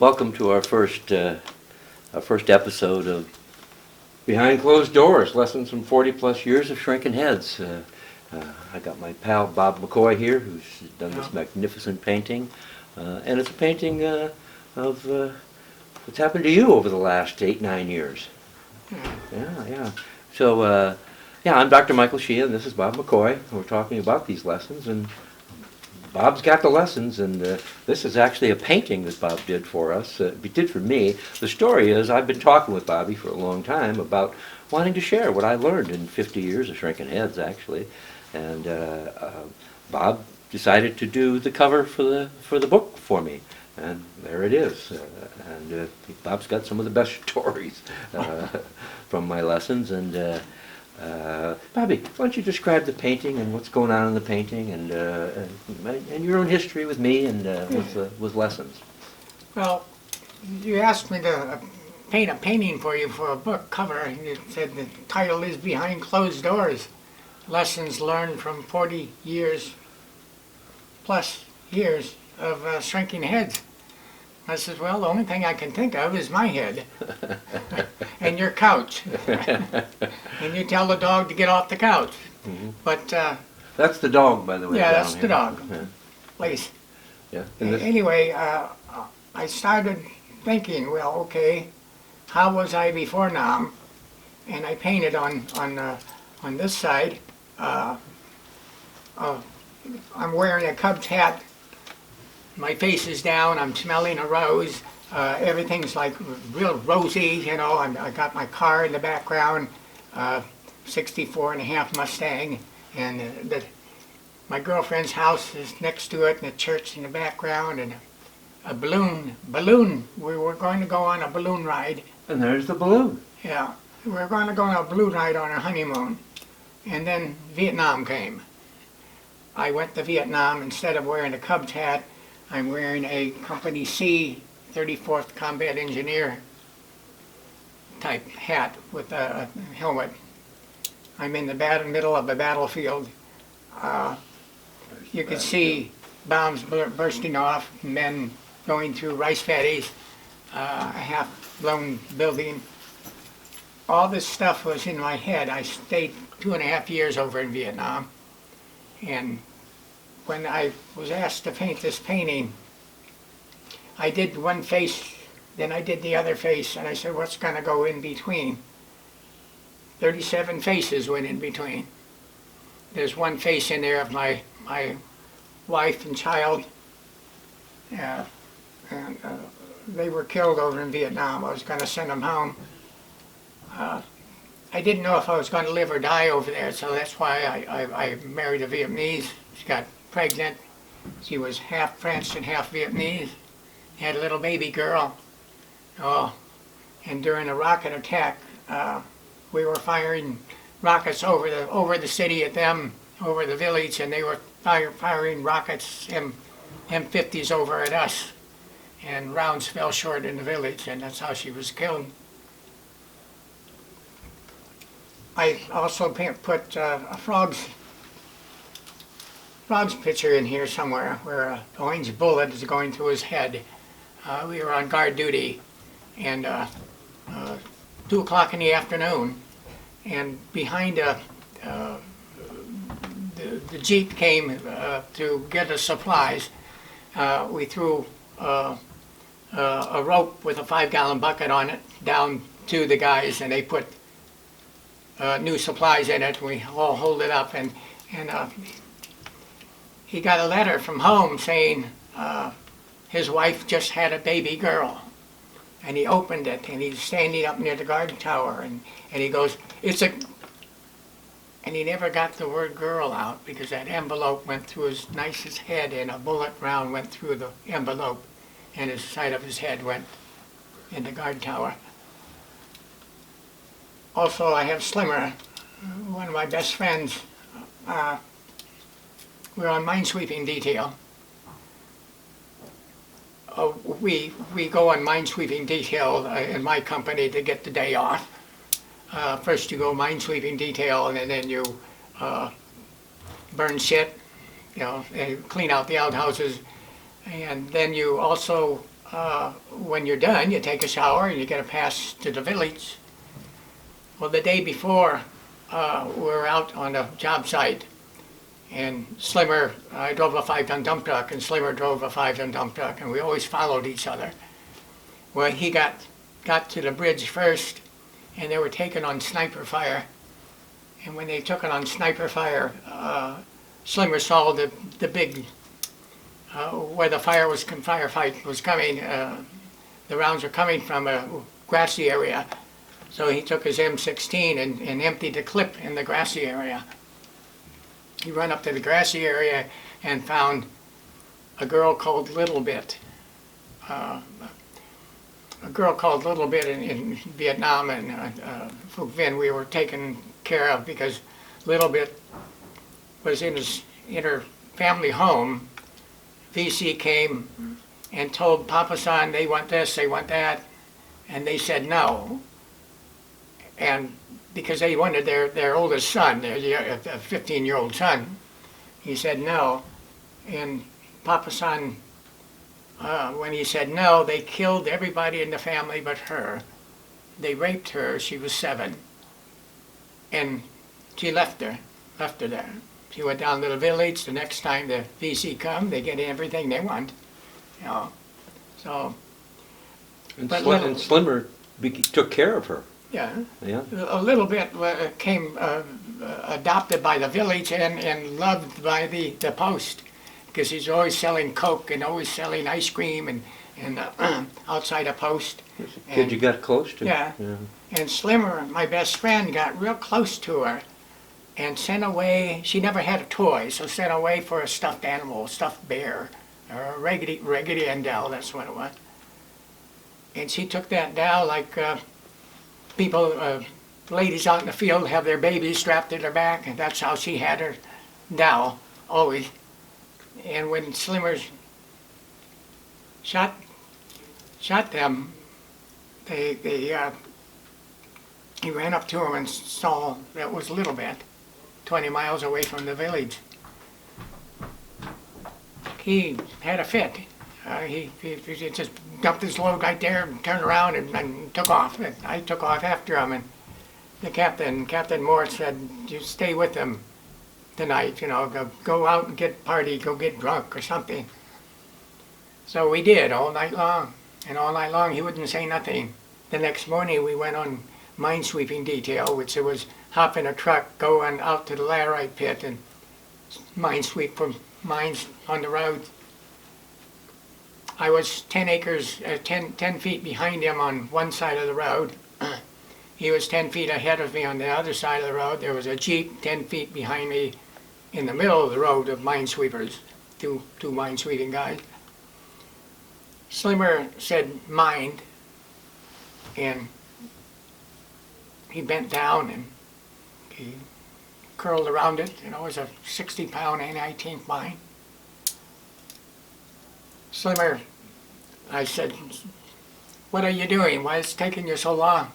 Welcome to our first episode of Behind Closed Doors, Lessons from 40-plus years of shrinking heads. I got my pal Bob McCoy here, who's done this magnificent painting, and it's a painting of what's happened to you over the last 8-9 years. Yeah. So, I'm Dr. Michael Sheehan, this is Bob McCoy, and we're talking about these lessons, and Bob's got the lessons, and this is actually a painting that Bob did for us. He did for me. The story is I've been talking with Bobby for a long time about wanting to share what I learned in 50 years of shrinking heads, actually. And Bob decided to do the cover for the book for me, and there it is. Bob's got some of the best stories from my lessons. And Bobby, why don't you describe the painting and what's going on in the painting, and your own history with me and with lessons. Well, you asked me to paint a painting for you for a book cover, and you said the title is Behind Closed Doors, Lessons Learned from 40 years plus years of shrinking heads. I said, well, the only thing I can think of is my head and your couch. And you tell the dog to get off the couch. Mm-hmm. But that's the dog, by the way. Yeah, that's the dog. Yeah. Please. Yeah. Anyway, I started thinking, well, okay, how was I before now? And I painted on this side. I'm wearing a Cubs hat. My face is down, I'm smelling a rose, everything's like real rosy, you know. I got my car in the background, 64 and a half Mustang, and my girlfriend's house is next to it, and a church in the background, and a balloon. We were going to go on a balloon ride. And there's the balloon. Yeah, we were going to go on a balloon ride on our honeymoon, and then Vietnam came. I went to Vietnam. Instead of wearing a Cubs hat, I'm wearing a Company C 34th Combat Engineer type hat with a helmet. I'm in the middle of the battlefield. You could see bombs bursting off, men going through rice paddies, a half-blown building. All this stuff was in my head. I stayed 2.5 years over in Vietnam, and when I was asked to paint this painting, I did one face, then I did the other face, and I said, what's going to go in between? 37 faces went in between. There's one face in there of my wife and child. They were killed over in Vietnam. I was going to send them home. I didn't know if I was going to live or die over there, so that's why I married a Vietnamese. She got pregnant. She was half French and half Vietnamese. Had a little baby girl. And during a rocket attack, we were firing rockets over the city at them, over the village, and they were firing rockets, M50s over at us. And rounds fell short in the village, and that's how she was killed. I also put a frog's picture in here somewhere, where an orange bullet is going through his head. We were on guard duty, and 2 o'clock in the afternoon, and behind the Jeep came to get us supplies. We threw a rope with a 5-gallon bucket on it down to the guys, and they put new supplies in it. We all hold it up, and he got a letter from home saying his wife just had a baby girl. And he opened it, and he's standing up near the guard tower, and he goes, and he never got the word girl out, because that envelope went through his nicest head, and a bullet round went through the envelope, and his side of his head went in the guard tower. Also, I have Slimmer, one of my best friends. We're on minesweeping detail. We go on minesweeping detail in my company to get the day off. First you go minesweeping detail, and then you burn shit, and clean out the outhouses, and then you also when you're done, you take a shower and you get a pass to the village. Well, the day before, we were out on a job site, and Slimmer, I drove a 5-ton dump truck, and Slimmer drove a 5-ton dump truck, and we always followed each other. Well, he got to the bridge first, and they were taking on sniper fire. And when they took it on sniper fire, Slimmer saw the big, where the firefight was coming, the rounds were coming from a grassy area. So he took his M16 and emptied the clip in the grassy area. He ran up to the grassy area and found a girl called Little Bit. A girl called Little Bit in Vietnam, and Phu Vinh we were taken care of because Little Bit was in her family home. VC came and told Papa San they want this, they want that, and they said no. And because they wanted their oldest son, their 15-year-old son, he said no. And Papa San, when he said no, they killed everybody in the family but her. They raped her, she was 7. And she left her there. She went down to the village. The next time the VC come, they get everything they want. You know, so. And Slimmer took care of her. Yeah. Yeah. A little bit came adopted by the village and loved by the post, because he's always selling Coke and always selling ice cream and outside a post. Kid you got close to. Yeah. And Slimmer, my best friend, got real close to her and sent away, she never had a toy, so sent away for a stuffed animal, a stuffed bear, or a Raggedy Ann doll, that's what it was. And she took that doll like people, ladies out in the field have their babies strapped to their back, and that's how she had her doll, always. And when Slimmer shot them, he ran up to him and saw that was Little Bit, 20 miles away from the village. He had a fit. He just dumped his load right there and turned around and took off. And I took off after him, and the Captain Morris said, "You stay with him tonight, you know, go out and get party, go get drunk or something." So we did all night long, and all night long he wouldn't say nothing. The next morning we went on minesweeping detail, which it was hop in a truck, going out to the laterite pit and minesweep for mines on the road. I was 10 feet behind him on one side of the road. He was 10 feet ahead of me on the other side of the road. There was a Jeep 10 feet behind me in the middle of the road of minesweepers, two minesweeping guys. Slimmer said, "Mind," and he bent down and he curled around it. You know, it was a 60-pound anti-tank mine. Slimmer, I said, "What are you doing? Why is it taking you so long?"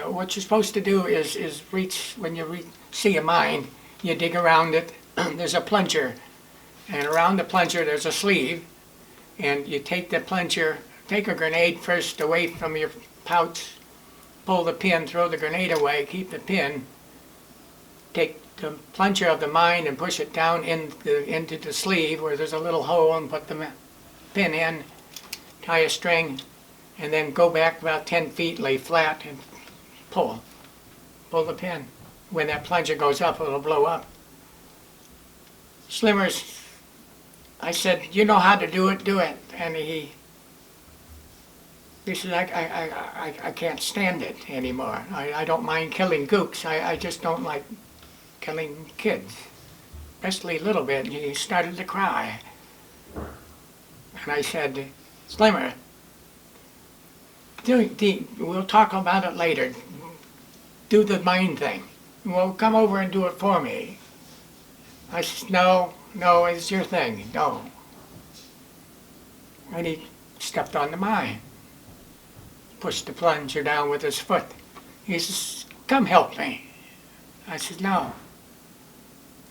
What you're supposed to do is reach, when you see a mine, you dig around it. There's a plunger, and around the plunger there's a sleeve, and you take the plunger, take a grenade first away from your pouch, pull the pin, throw the grenade away, keep the pin, take the plunger of the mine and push it down into the sleeve where there's a little hole, and put the pin in, tie a string, and then go back about 10 feet, lay flat, and pull the pin. When that plunger goes up, it'll blow up. Slimmer's, I said, "You know how to do it, do it." And he said, I can't stand it anymore. I don't mind killing gooks. I just don't like killing kids, especially a little bit. And he started to cry. And I said, "Slimmer, we'll talk about it later. Do the mine thing. Well, come over and do it for me." I said, no, it's your thing, no. And he stepped on the mine, pushed the plunger down with his foot. He says, "Come help me." I said, "No."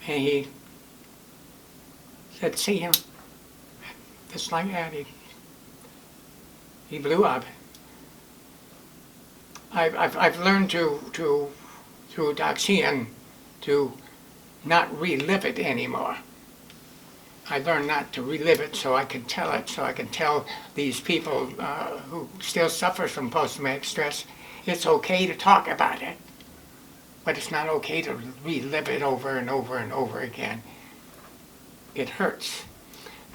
And he said, "See him?" Just like that, he He blew up. I've learned through Doc Sheehan to not relive it anymore. I learned not to relive it so I can tell it, so I can tell these people who still suffer from post-traumatic stress, it's okay to talk about it, but it's not okay to relive it over and over and over again. It hurts.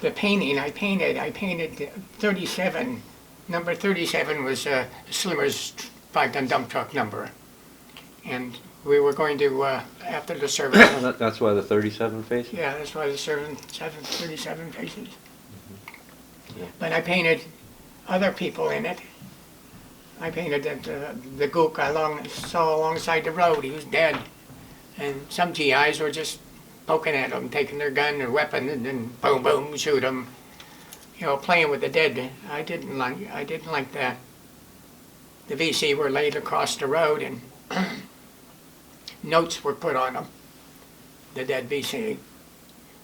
The painting I painted 37. Number 37 was Slimmer's 5-ton dump truck number. And we were going to, after the service, That's why the 37 face? yeah, that's why the 37 faces. Yeah. But I painted other people in it. I painted the gook I saw alongside the road. He was dead. And some GIs were just poking at him, taking their gun or weapon, and then boom, boom, shoot him. You know, playing with the dead. I didn't like that. The VC were laid across the road, and notes were put on them, the dead VC.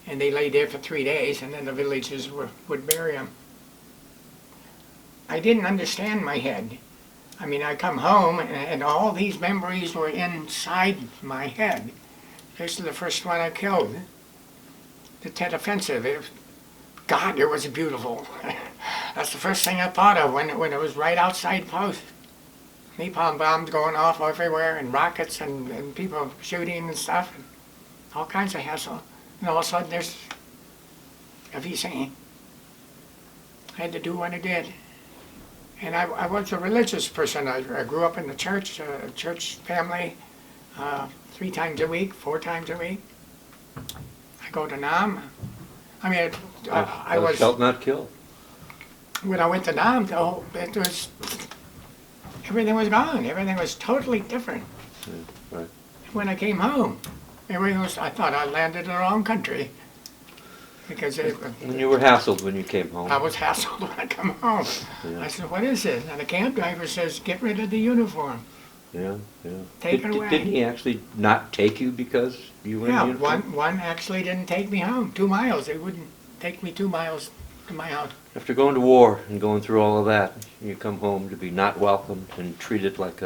And they lay there for 3 days, and then the villagers would bury them. I didn't understand my head. I mean, I come home, and all these memories were inside my head. This is the first one I killed, the Tet Offensive. God, it was beautiful. That's the first thing I thought of when it was right outside post. Napalm bombs going off everywhere, and rockets, and people shooting and stuff, and all kinds of hassle. And all of a sudden there's a VC. I had to do what I did. And I was a religious person. I grew up in the church family, 3 times a week, 4 times a week. I go to Nam. I mean, I was felt not killed. When I went to Nam, though, it was everything was gone. Everything was totally different. Yeah, right. When I came home, everything was. I thought I landed in the wrong country because When you were hassled when you came home. I was hassled when I come home. Yeah. I said, "What is this?" And the camp driver says, "Get rid of the uniform. Yeah, yeah. Take it away." Didn't he actually not take you because you were in Yeah, uniform? one actually didn't take me home. 2 miles. They wouldn't take me 2 miles to my house. After going to war and going through all of that, you come home to be not welcomed and treated like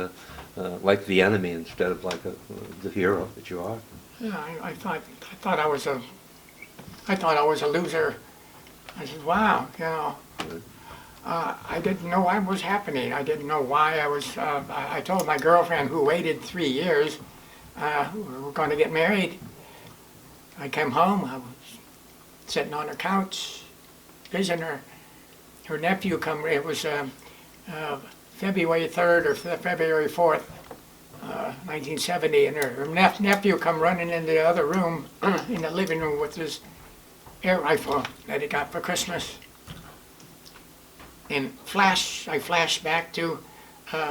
like the enemy instead of like the hero that you are. Yeah, I thought I was a loser. I said, "Wow, you know." I didn't know what was happening. I didn't know why I was. I told my girlfriend, who waited 3 years, we were going to get married. I came home. I was sitting on her couch, visiting her. Her nephew come. It was February 3rd or February 4th, 1970, and her nephew come running into the other room, in the living room, with his air rifle that he got for Christmas. And I flashed back to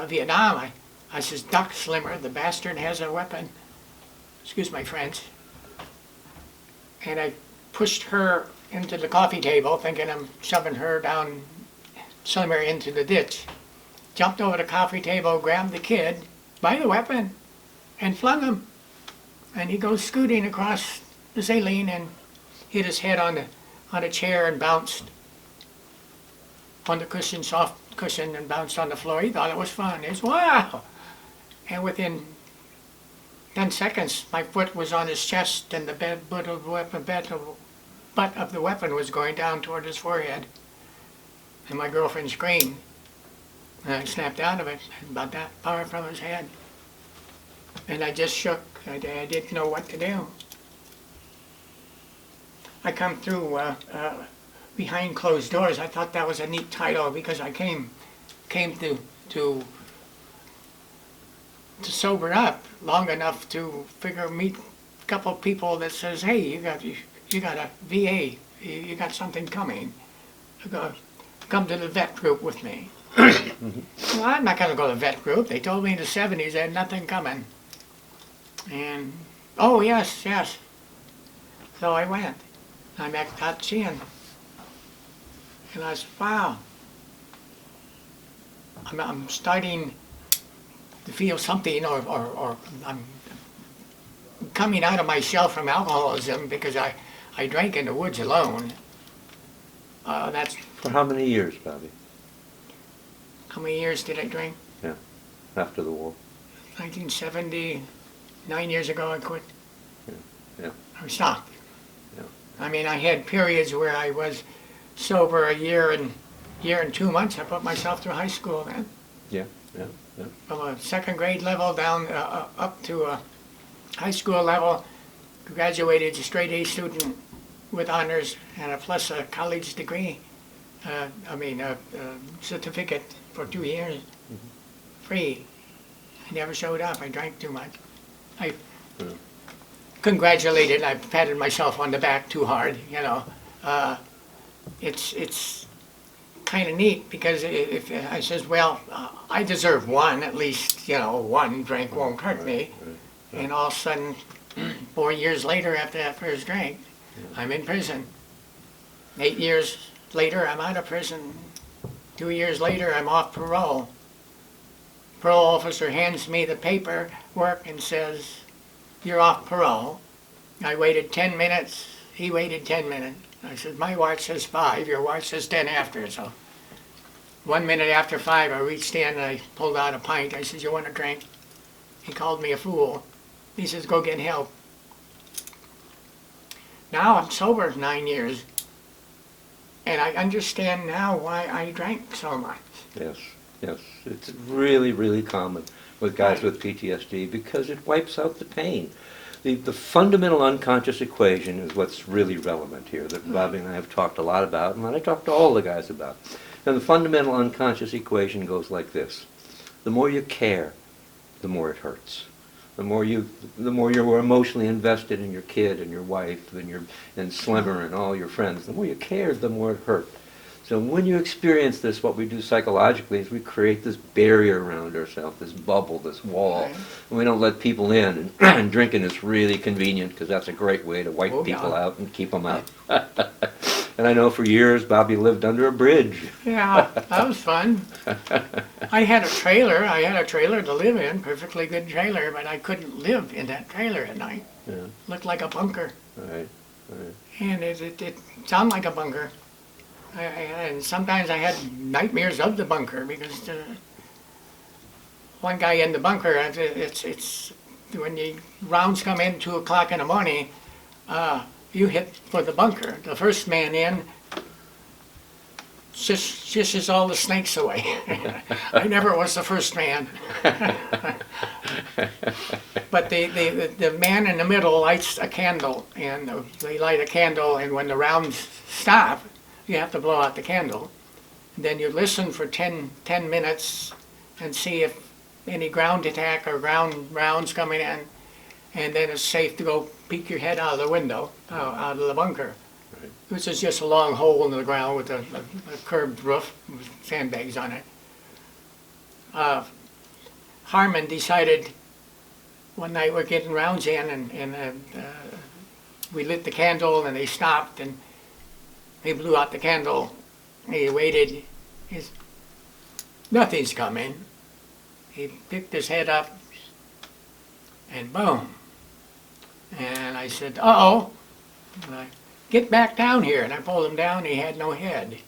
Vietnam. I says, "Duck, Slimmer, the bastard has a weapon." Excuse my French. And I pushed her into the coffee table, thinking I'm shoving her down, Slimmer, into the ditch. Jumped over the coffee table, grabbed the kid by the weapon, and flung him. And he goes scooting across the saline and hit his head on a chair and bounced on the cushion, soft cushion, and bounced on the floor. He thought it was fun. He said, "Wow!" And within 10 seconds, my foot was on his chest, and the butt of the weapon was going down toward his forehead. And my girlfriend screamed. And I snapped out of it, about that far from his head. And I just shook. I didn't know what to do. I come through Behind Closed Doors. I thought that was a neat title because I came to sober up long enough to meet a couple of people that says, "Hey, you got a VA, you got something coming. Come to the vet group with me." Well, I'm not going to go to the vet group. They told me in the 70s they had nothing coming. And, oh, yes. So I went. I met Doc Sheehan. And I said, "Wow, I'm starting to feel something, or I'm coming out of my shell from alcoholism because I drank in the woods alone." That's For how many years, Bobby? how many years did I drink? After the war. 1970, 9 years ago I quit. Yeah. I stopped. Yeah. I mean, I had periods where I was sober a year and 2 months. I put myself through high school then. Yeah. From a second grade level down up to a high school level. Graduated a straight A student with honors and plus a college degree. A certificate for 2 years. Free. I never showed up. I drank too much. I congratulated. I patted myself on the back too hard. It's kind of neat because if I says, well, I deserve one at least. One drink won't hurt me. And all of a sudden, 4 years later, after that first drink, I'm in prison. 8 years later, I'm out of prison. 2 years later, I'm off parole. Parole officer hands me the paperwork and says, "You're off parole." I waited 10 minutes. He waited 10 minutes. I said, "My watch says 5. Your watch says 10 after." So 1 minute after 5, I reached in and I pulled out a pint. I said, "You want a drink?" He called me a fool. He says, "Go get help." Now I'm sober 9 years. And I understand now why I drank so much. Yes. It's really, really common with guys with PTSD because it wipes out the pain. The fundamental unconscious equation is what's really relevant here that Bobby and I have talked a lot about and that I talk to all the guys about. And the fundamental unconscious equation goes like this. The more you care, the more it hurts. The more you're emotionally invested in your kid and your wife and Slimmer and all your friends, the more you cared, the more it hurt. So when you experience this, what we do psychologically is we create this barrier around ourselves, this bubble, this wall, and we don't let people in. And drinking is really convenient because that's a great way to wipe people out and keep them out. And I know for years Bobby lived under a bridge. Yeah, that was fun. I had a trailer. To live in, perfectly good trailer, but I couldn't live in that trailer at night. Yeah. Looked like a bunker. Right. And it sounded like a bunker. And sometimes I had nightmares of the bunker because one guy in the bunker, it's when the rounds come in 2 o'clock in the morning, you hit for the bunker. The first man in shishes all the snakes away. I never was the first man. But the man in the middle lights a candle, and they light a candle, and when the rounds stop, you have to blow out the candle. And then you listen for 10 minutes and see if any ground attack or ground rounds coming in, and then it's safe to go peek your head out of the window, out of the bunker. Right. Which is just a long hole in the ground with a curved roof with sandbags on it. Harmon decided one night we're getting rounds in, and we lit the candle, and they stopped, and he blew out the candle. He waited. Nothing's coming. He picked his head up, and boom. And I said, "Uh-oh." And I, "Get back down here." And I pulled him down. He had no head.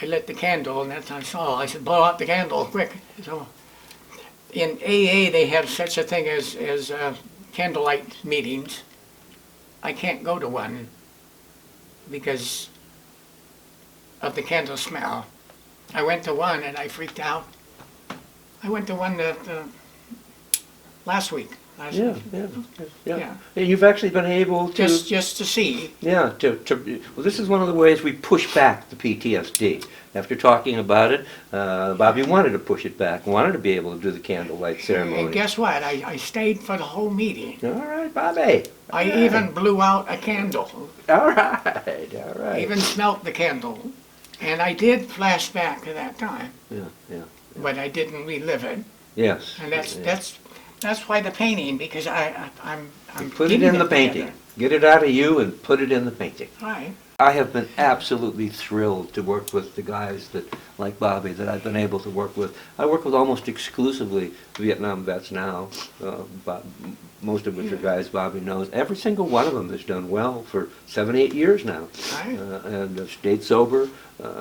I lit the candle, and that's what I saw. I said, "Blow out the candle, quick." So in AA, they have such a thing as candlelight meetings. I can't go to one because of the candle smell. I went to one and I freaked out. I went to one last week. Yeah. And you've actually been able to just to see. Yeah, well, this is one of the ways we push back the PTSD. After talking about it, Bobby wanted to push it back, wanted to be able to do the candlelight ceremony. And guess what? I stayed for the whole meeting. All right, Bobby. I even blew out a candle. All right. I even smelt the candle. And I did flash back to that time. Yeah. But I didn't relive it. Yes. And that's why the painting, because I'm put it in the painting. Together. Get it out of you and put it in the painting. Right. I have been absolutely thrilled to work with the guys that, like Bobby, that I've been able to work with. I work with almost exclusively Vietnam vets now, most of which are guys Bobby knows. Every single one of them has done well for 7, 8 years now, Right. and have stayed sober,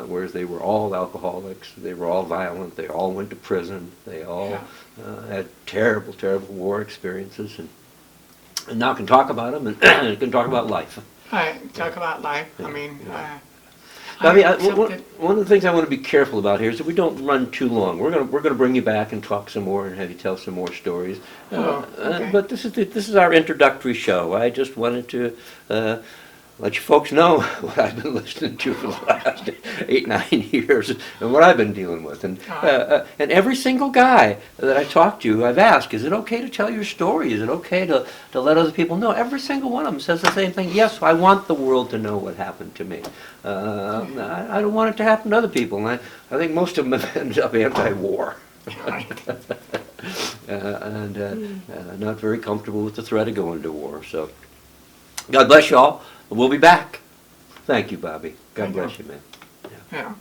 whereas they were all alcoholics, they were all violent, they all went to prison, they all had terrible, terrible war experiences, and now can talk about them and can talk about life. Talk about life. I mean, Bobby, I accepted- one of the things I want to be careful about here is that we don't run too long. We're gonna bring you back and talk some more and have you tell some more stories. Okay. But this is our introductory show. I just wanted to let you folks know what I've been listening to for the last 8, 9 years and what I've been dealing with. And every single guy that I talk to, I've asked, is it okay to tell your story? Is it okay to let other people know? Every single one of them says the same thing. Yes, I want the world to know what happened to me. I don't want it to happen to other people. And I think most of them have ended up anti-war. And not very comfortable with the threat of going to war. So God bless you all. We'll be back. Thank you, Bobby. God Thank you. bless you, man. Yeah.